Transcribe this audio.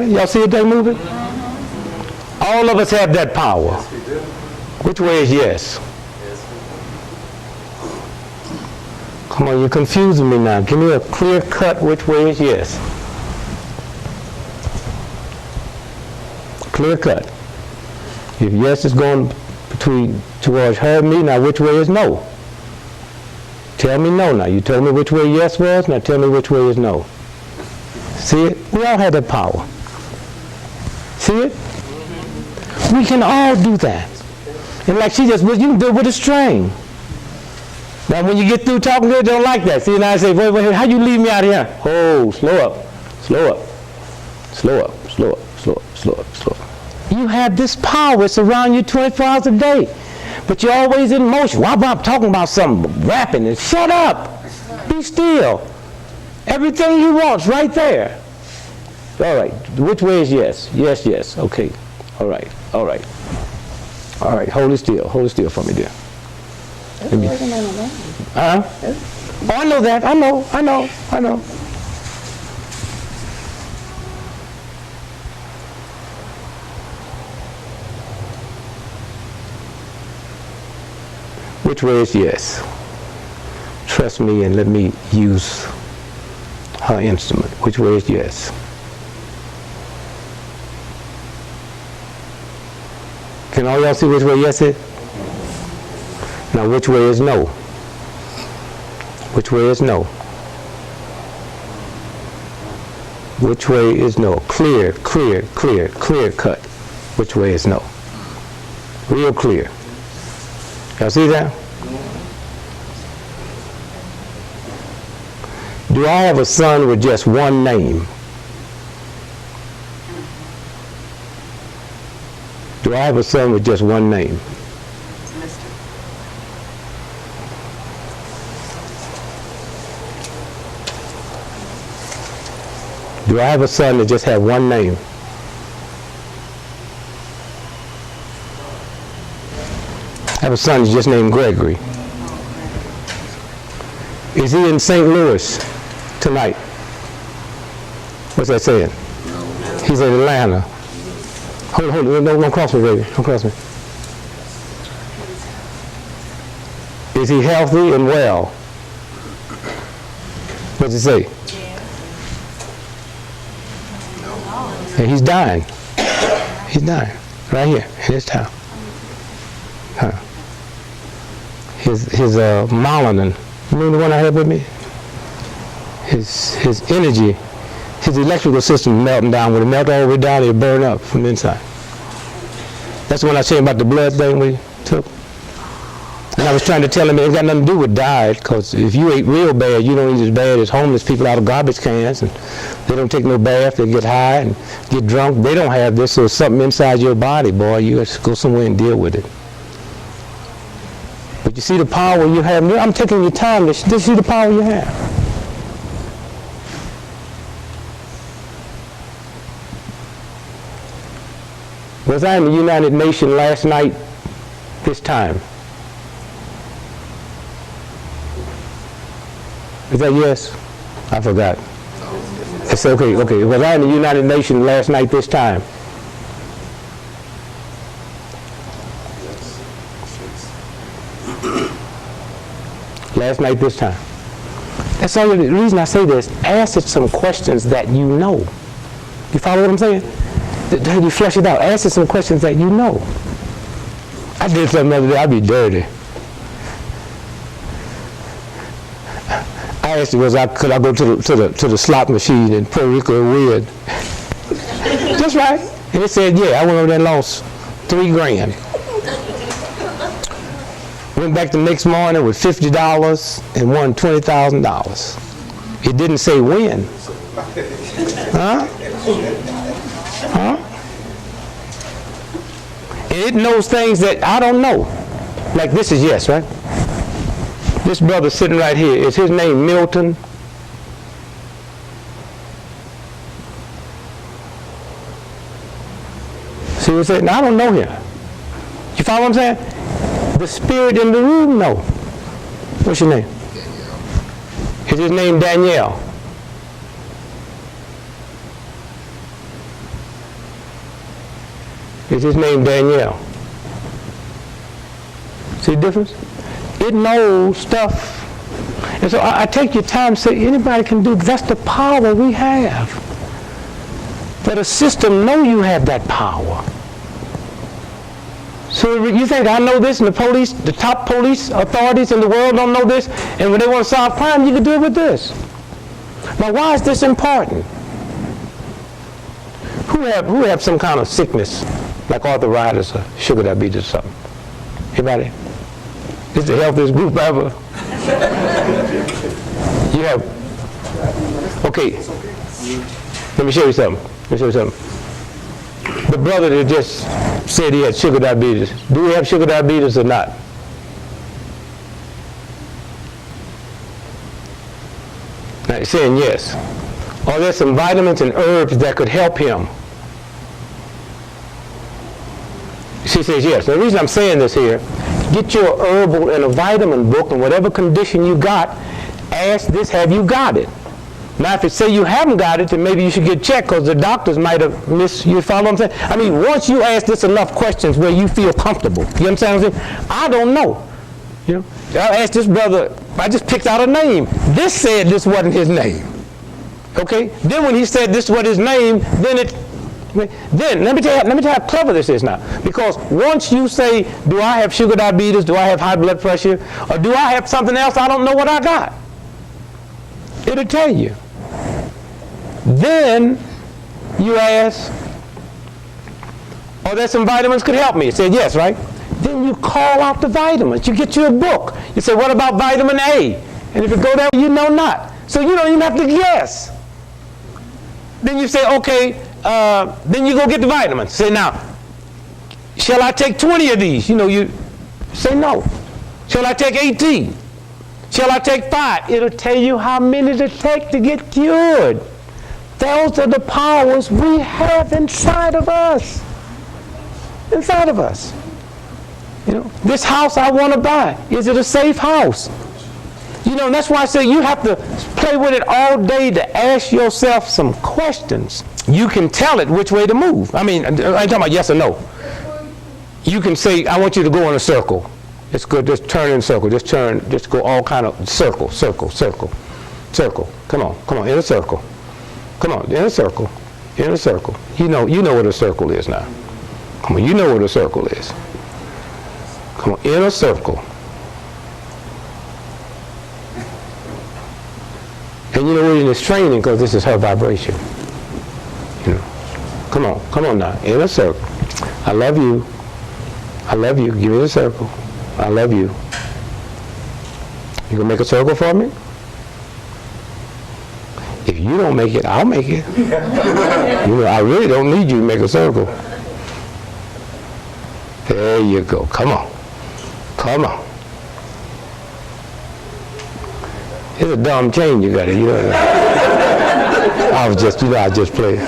moving? Y'all see they moving? All of us have that power. Which way is yes? Come on, you're confusing me now. Give me a clear cut which way is yes. Clear cut. If yes is going towards her and me, now which way is no? Tell me no now. You told me which way yes was, now tell me which way is no. See it? We all have that power. See it? We can all do that. And like she just, you can do it with a string. Now when you get through talking to her, they don't like that. See, now I say, wait, how you leave me out here? Oh, slow up, slow up, slow up, slow up, slow up, slow up, slow up. You have this power. It's around you 24 hours a day. But you're always in motion. Why am I talking about something, rapping? And shut up. Be still. Everything you want's right there. All right. Which way is yes? Yes, yes. Okay. All right. All right. All right. Hold it still. Hold it still for me, dear. Oh, I know that. I know. Which way is yes? Trust me and let me use her instrument. Which way is yes? Can all y'all see which way yes is? Now which way is no? Which way is no? Which way is no? Clear cut. Which way is no? Real clear. Y'all see that? Do I have a son with just one name? Do I have a son with just one name? Do I have a son that just have one name? I have a son that's just named Gregory. Is he in St. Louis tonight? What's that saying? He's in Atlanta. Hold on, don't cross me, baby. Don't cross me. Is he healthy and well? What's it say? And he's dying. He's dying. Right here in this town. Huh. His melanin, you remember the one I had with me? His energy, his electrical system melting down. When it melt all the way down, it'll burn up from the inside. That's the one I was saying about the blood thing we took. And I was trying to tell him it ain't got nothing to do with diet, because if you ate real bad, you don't eat as bad as homeless people out of garbage cans, and they don't take no bath, they get high and get drunk. They don't have this, so it's something inside your body, boy. You have to go somewhere and deal with it. But you see the power you have. I'm taking your time to see the power you have. Was I in the United Nations last night, this time? Is that yes? I forgot. It's okay. Was I in the United Nations last night, this time? Last night, this time. That's all. The reason I say this, ask it some questions that you know. You follow what I'm saying? You flesh it out. Ask it some questions that you know. I did something the other day, I'd be dirty. I asked it, could I go to the slot machine in Puerto Rico and win? That's right. And it said, yeah. I went over there and lost $3,000. Went back the next morning with $50 and won $20,000. It didn't say when. Huh? And it knows things that I don't know. Like this is yes, right? This brother sitting right here, is his name Milton? See what I'm saying? Now, I don't know him. You follow what I'm saying? The spirit in the room, no. What's your name? Is his name Danielle? Is his name Danielle? See the difference? It knows stuff. And so I take your time to say anybody can do. That's the power we have. That a system know you have that power. So you think I know this and the police, the top police authorities in the world don't know this, and when they want to solve crime, you can do it with this. Now why is this important? Who have some kind of sickness, like arthritis or sugar diabetes or something? Anybody? This is the healthiest group ever. You have, okay, let me show you something. The brother that just said he had sugar diabetes, do he have sugar diabetes or not? Now he's saying yes. Are there some vitamins and herbs that could help him? She says yes. The reason I'm saying this here, get your herbal and a vitamin book, and whatever condition you got, ask this, have you got it? Now if it say you haven't got it, then maybe you should get checked, because the doctors might have missed, you follow what I'm saying? I mean, once you ask this enough questions where you feel comfortable, you understand what I'm saying? I don't know. You know, I asked this brother, I just picked out a name. This said this wasn't his name. Okay? Then when he said this was his name, then let me tell you how clever this is now. Because once you say, do I have sugar diabetes, do I have high blood pressure, or do I have something else I don't know what I got? It'll tell you. Then you ask, are there some vitamins could help me? It said yes, right? Then you call out the vitamins. You get you a book. You say, what about vitamin A? And if you go there, you know not. So you don't even have to guess. Then you say, okay, then you go get the vitamins. Say, now, shall I take 20 of these? You know, you say no. Shall I take 18? Shall I take 5? It'll tell you how many to take to get cured. Those are the powers we have inside of us. Inside of us. You know, this house I want to buy, is it a safe house? You know, and that's why I say you have to play with it all day to ask yourself some questions. You can tell it which way to move. I mean, I ain't talking about yes or no. You can say, I want you to go in a circle. It's good, just turn in a circle. Just turn, just go all kind of circle. Come on, in a circle. Come on, in a circle. You know what a circle is now. Come on, you know what a circle is. Come on, in a circle. And you know we're in this training because this is her vibration. You know, come on now, in a circle. I love you. Give me a circle. I love you. You gonna make a circle for me? If you don't make it, I'll make it. You know, I really don't need you to make a circle. There you go. Come on. It's a dumb chain you got it. You know. I just played.